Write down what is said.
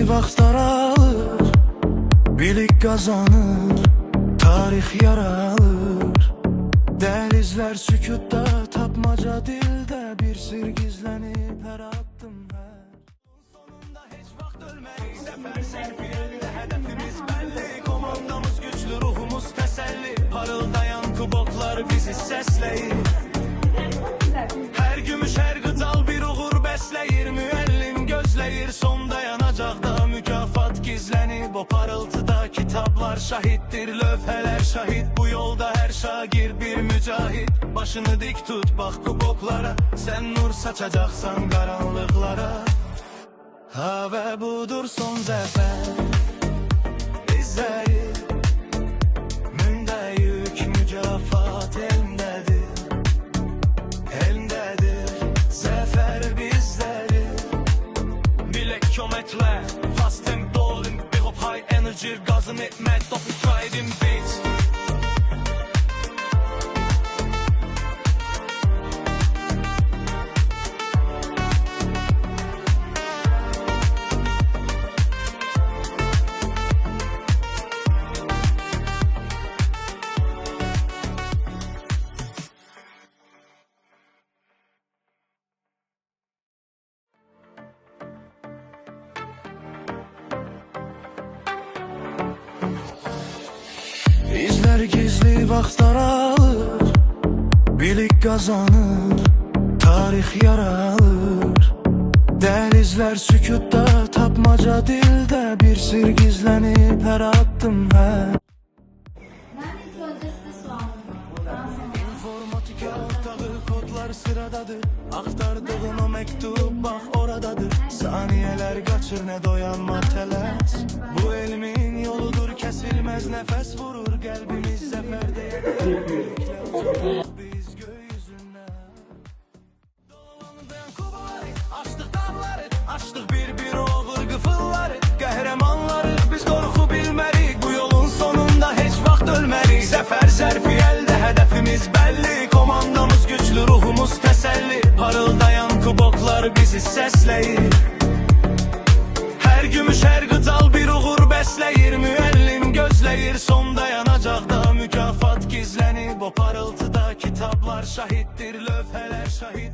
gizli vaxtlar alır, bilik qazanır, tarix yaralır. Dəlizlər sükutda, tapmaca dildə, bir sir gizlənib hər addım hər. Sonunda heç vaxt ölmərik, zəfər sərfiyəldə hədəfimiz bəlli. Komandamız güclü, ruhumuz təsəlli, parıldayan kuboklar bizi səsləyir. Hər gümüş, hər qıcal bir uğur bəsləyir, müəllim gözləyir, son dayanacaqda mükafat gizlənib. O parıltıda kitablar şahiddir, lövhələr şahid, bu yolda hər şagir bir mücahid. Başını dik tut, bax kuboklara, sən nur saçacaqsan qaranlıqlara. Ha və budur son zəfər izləri, mündə yük mücafat elmdədir, elmdədir zəfər bizləri. Bilək köməklər, fast tempo rolling, big up high energy, gazın etmək, top riding beats. İzlər gizli vaxtlar alır, bilik qazanır, tarix yaralır. Dəlizlər sükutda, tapmaca dildə, bir sir gizlənib hər addım hər. İnformatika ortağı, kodlar sıradadır, axtardığın o məktub bax oradadır. Saniyələr qaçır, nə doyanma tələs, bu elmin yoludur, kəsilməz nəfəs vurur. Qəlbimiz zəfərdə yedək, biz gökyüzündən dolandayan kubaları, açdıq dağları, açdıq bir-bir oğur qıfılları. Qəhrəmanları biz qorxu bilmərik, bu yolun sonunda heç vaxt ölmərik. Zəfər zərfi əldə, hədəfimiz bəlli, komandamız güclü, ruhumuz təsəlli, parıldayan kuboklar bizi səsləyir. Hər gümüş, hər qıcal bir uğur bəsləyir, müəllim gözləyir, son dayanacaqda mükafat gizlənib. O parıltıda kitablar şahiddir, lövhələr şahid.